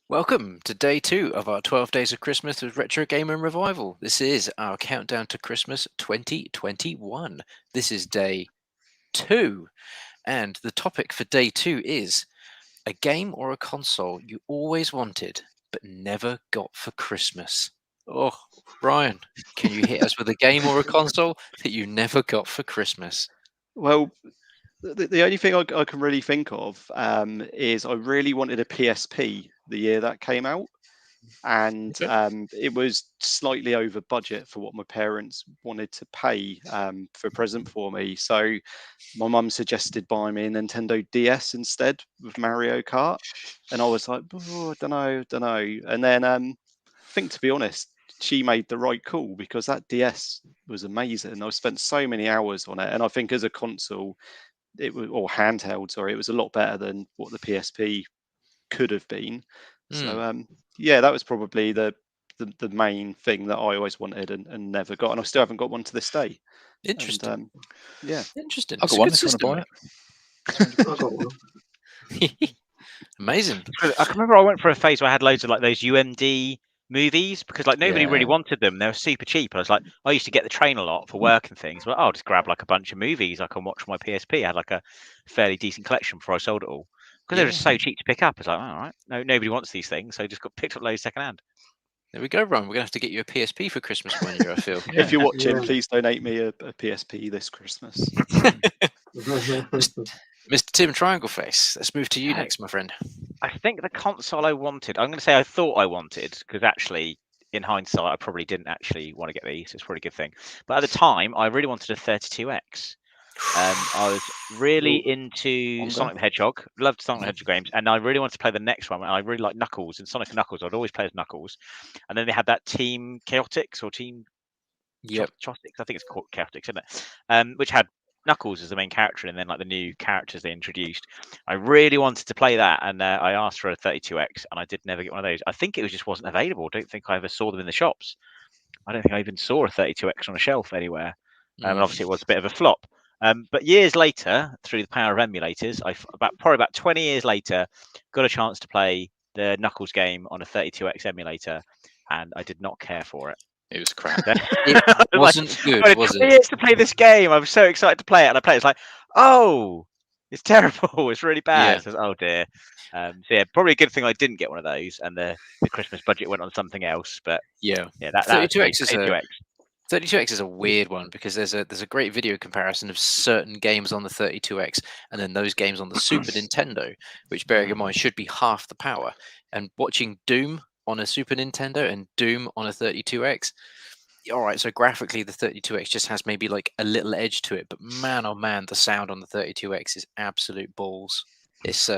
Welcome to day 2 of our 12 Days of Christmas with Retro Gamer Revival. This is our countdown to Christmas 2021. This is day 2, and the topic for day 2 is a game or a console you always wanted but never got for Christmas. Oh, Brian, can you hit us with a game or a console that you never got for Christmas? Well, the only thing I can really think of is I really wanted a PSP the year that came out, and it was slightly over budget for what my parents wanted to pay for a present for me. So my mum suggested buying me a Nintendo DS instead with Mario Kart, and I was like, oh, don't know. And then I think, to be honest, she made the right call because that DS was amazing. I spent so many hours on it, and I think as a console, it was, or handheld, sorry, it was a lot better than what the PSP could have been. So yeah, that was probably the main thing that I always wanted and never got, and I still haven't got one to this day. Interesting. And, yeah, Interesting. I've It's got a one good if you want to system, buy it. I got one. mate. Amazing. I can remember I went for a phase where I had loads of like those UMD movies because like nobody really Yeah. wanted them. They were super cheap. I was like, I used to get the train a lot for work and things. But I'll just grab like a bunch of movies I can watch on my PSP. I had like a fairly decent collection before I sold it all because they were just so cheap to pick up. It's like, all right, nobody wants these things, so I just got picked up loads secondhand. There we go, Ron. We're gonna have to get you a PSP for Christmas one year, I feel. if you're watching, Yeah. please donate me a PSP this Christmas. Mr. Tim Triangle Face, let's move to you Yeah. next, my friend. I think the console I wanted, I'm going to say I thought I wanted, because actually, in hindsight, I probably didn't actually want to get these. It's probably a good thing. But at the time, I really wanted a 32X. I was really into Wonder. Sonic the Hedgehog, loved Sonic the Hedgehog games, and I really wanted to play the next one. And I really like Knuckles and Sonic and Knuckles. I'd always play as Knuckles. And then they had that Team Chaotix or Team Chotix, I think it's called Chaotix, isn't it? Which had Knuckles as the main character, and then like the new characters they introduced. I really wanted to play that, and I asked for a 32X, and I did never get one of those. I think it just wasn't available. I don't think I ever saw them in the shops. I don't think I even saw a 32X on a shelf anywhere. And obviously it was a bit of a flop. But years later, through the power of emulators, probably about 20 years later, got a chance to play the Knuckles game on a 32X emulator, and I did not care for it. It was crap. It wasn't good, was it? 20 years to play this game. I was so excited to play it, and I played it. It's like, oh, it's terrible. It's really bad. Yeah. So, oh dear. So yeah, probably a good thing I didn't get one of those, and the Christmas budget went on something else. But Yeah. that 32X is 32X. 32X is a weird one because there's a great video comparison of certain games on the 32X and then those games on the Super Nintendo, which, bearing in mind, should be half the power. And watching Doom on a Super Nintendo and Doom on a 32X, all right, so graphically the 32X just has maybe like a little edge to it, but man, oh man, the sound on the 32X is absolute balls. It's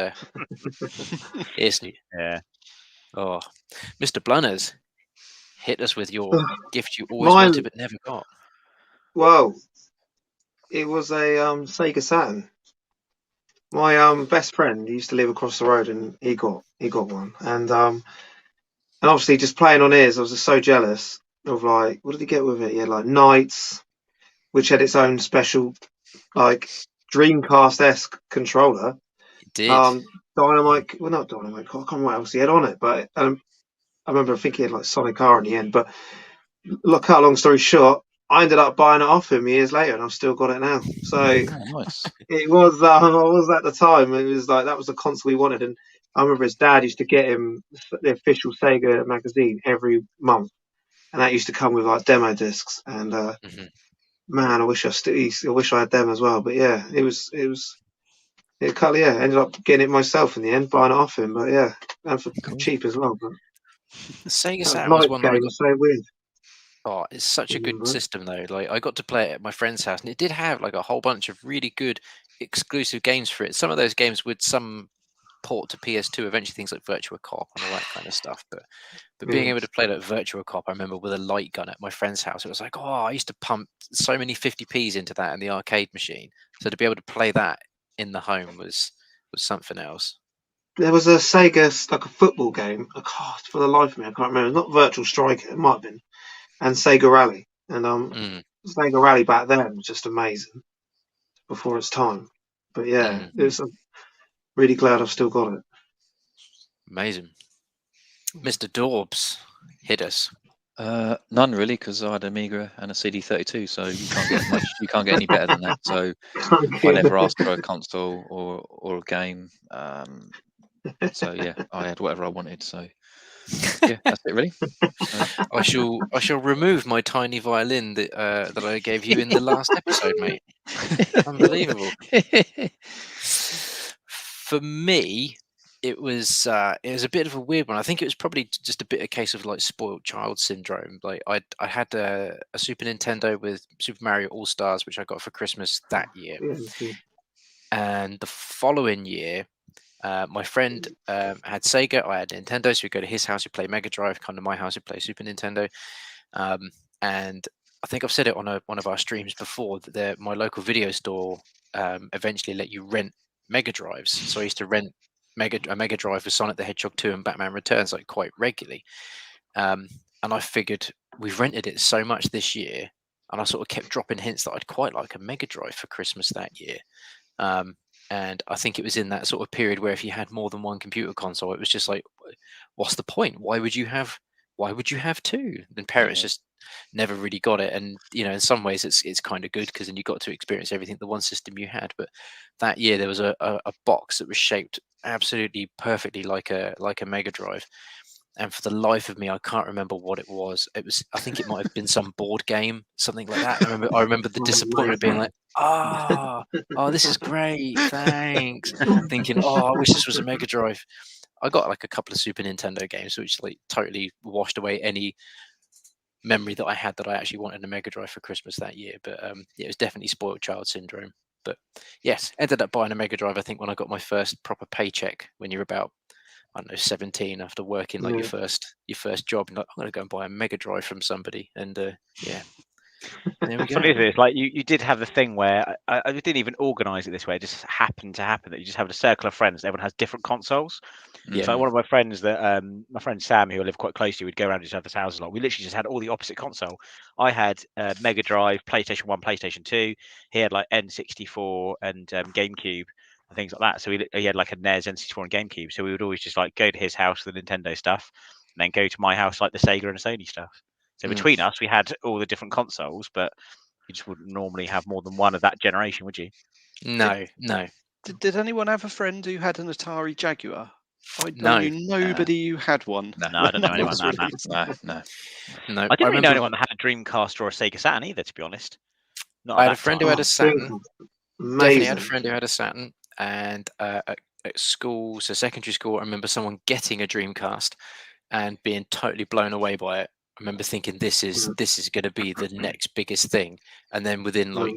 Yeah. Oh, Mr. Blunners, hit us with your gift you always Mine- wanted but never got. Well, it was a Sega Saturn. My best friend used to live across the road, and he got one. And obviously, just playing on his, I was just so jealous of, like, what did he get with it? He had like Knights, which had its own special, like, Dreamcast-esque controller. It did. Dynamite, well, not Dynamite, I can't remember what else he had on it, but I remember thinking he had like Sonic R in the end. But look, cut a long story short, I ended up buying it off him years later, and I've still got it now. So Oh, nice. it was, I was at the time, it was like that was the console he wanted. And I remember his dad used to get him the official Sega magazine every month, and that used to come with like demo discs. And man, I wish I had them as well. But yeah, ended up getting it myself in the end, buying it off him. But yeah, and for cheap as well. But The Sega that Saturn was Knights one that I game got. was so weird. Oh, it's such a good Mhm. system though. Like I got to play it at my friend's house, and it did have like a whole bunch of really good exclusive games for it. Some of those games would some port to PS2 eventually, things like Virtua Cop and all that kind of stuff. But being Yeah. able to play like Virtua Cop, I remember with a light gun at my friend's house, it was like, oh, I used to pump so many 50p's into that in the arcade machine. So to be able to play that in the home was something else. There was a Sega, like a football game. God, for the life of me, I can't remember. Not Virtual Striker, it might have been, and Sega Rally. And Sega Rally back then was just amazing before its time. But yeah, I'm really glad I've still got it. Amazing. Mr. Dorbs, hit us. None really, because I had Amiga and a CD32, so you can't get much. You can't get any better than that. So I never asked for a console or a game. So yeah, I had whatever I wanted. So yeah, that's it really. I shall remove my tiny violin that that I gave you in the last episode, mate. Unbelievable. For me, it was a bit of a weird one. I think it was probably just a bit a case of like spoiled child syndrome. Like I had a Super Nintendo with Super Mario All Stars, which I got for Christmas that year, and the following year, my friend had Sega. I had Nintendo, so we go to his house, we play Mega Drive. Come to my house, we play Super Nintendo. And I think I've said it on one of our streams before that my local video store eventually let you rent Mega Drives. So I used to rent a Mega Drive for Sonic the Hedgehog 2 and Batman Returns like quite regularly. And I figured we've rented it so much this year, and I sort of kept dropping hints that I'd quite like a Mega Drive for Christmas that year. And I think it was in that sort of period where if you had more than one computer console, it was just like, what's the point? Why would you have two? And parents just never really got it. And in some ways it's kind of good because then you got to experience everything the one system you had. But that year there was a box that was shaped absolutely perfectly like a Mega Drive. And for the life of me, I can't remember what it was. I think it might have been some board game, something like that. I remember the disappointment being like, oh, this is great, thanks. Thinking, I wish this was a Mega Drive. I got like a couple of Super Nintendo games, which like totally washed away any memory that I had that I actually wanted a Mega Drive for Christmas that year. But it was definitely spoiled child syndrome. But yes, ended up buying a Mega Drive, I think, when I got my first proper paycheck when you're about, I don't know, 17 after working like your first job. And like, I'm going to go and buy a Mega Drive from somebody. And yeah, there we go. Funny is, like you did have the thing where I didn't even organise it this way. It just happened to happen that you just have a circle of friends. Everyone has different consoles. Yeah. So one of my friends that my friend Sam, who I live quite close to, would go around each other's houses a lot. We literally just had all the opposite console. I had Mega Drive, PlayStation 1, PlayStation 2. He had like N64 and GameCube and things like that. So he had like a NES, N64 and GameCube. So we would always just like go to his house for the Nintendo stuff and then go to my house like the Sega and the Sony stuff. So between us, we had all the different consoles, but you just wouldn't normally have more than one of that generation, would you? No. Did anyone have a friend who had an Atari Jaguar? No. knew nobody who had one. No, I don't know anyone that. No. I didn't really know anyone that had a Dreamcast or a Sega Saturn either, to be honest. I had a friend who had a Saturn. Amazing. Definitely had a friend who had a Saturn. And at school, so secondary school, I remember someone getting a Dreamcast and being totally blown away by it. I remember thinking this is going to be the next biggest thing. And then within like,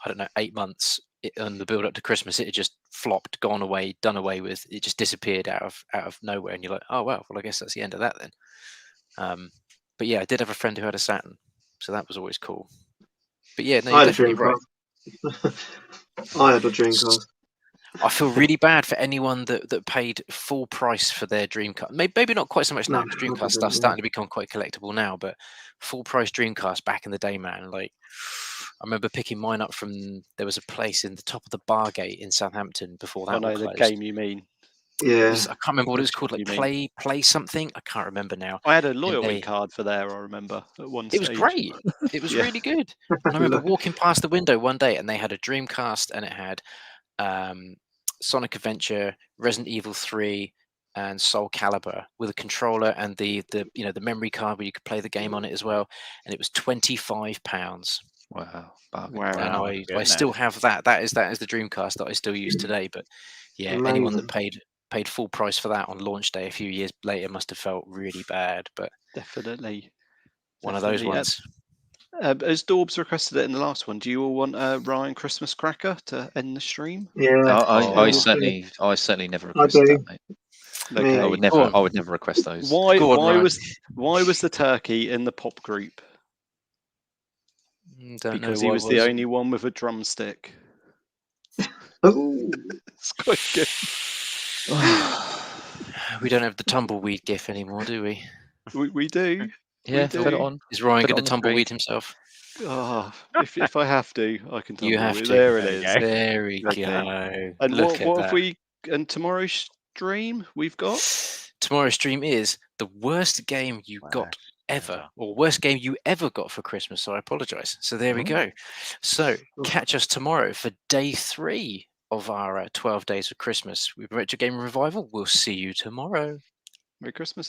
I don't know, 8 months on the build up to Christmas, it had just flopped, gone away, done away with. It just disappeared out of nowhere. And you're like, oh, well, I guess that's the end of that then. But yeah, I did have a friend who had a Saturn. So that was always cool. But yeah, no, you're definitely right. I had a Dreamcast. I feel really bad for anyone that paid full price for their Dreamcast. Maybe not quite so much now, because Dreamcast stuff's starting to become quite collectible now, but full price Dreamcast back in the day, man. Like, I remember picking mine up from, there was a place in the top of the Bargate in Southampton before that. I know the game you mean. Yeah. I can't remember what it was called, like play something. I can't remember now. I had a loyalty card for there, I remember, at one stage. It was great. It was really good. And I remember walking past the window one day and they had a Dreamcast and it had Sonic Adventure, Resident Evil 3, and Soul Calibur with a controller and the memory card where you could play the game on it as well. And it was £25. Wow. And I still have that. That is the Dreamcast that I still use today. But yeah, anyone that paid full price for that on launch day a few years later must have felt really bad. But definitely one of those ones. As Dorbs requested it in the last one, do you all want a Ryan Christmas cracker to end the stream? Yeah. I certainly never requested that, mate. Okay. I would never request those. Why was the turkey in the pop group? Because he was the only one with a drumstick. It's quite good. We don't have the tumbleweed gif anymore, do we? We do. Yeah, put it on. Is Ryan going to tumbleweed himself? Oh, if I have to, I can tumbleweed. You have to. There it is. There we go. And what have we? And tomorrow's stream we've got. Tomorrow's stream is the worst game you got ever, or worst game you ever got for Christmas. So I apologize. So there we go. So catch us tomorrow for day 3 of our 12 days of Christmas with Retro Gaming Revival. We'll see you tomorrow. Merry Christmas.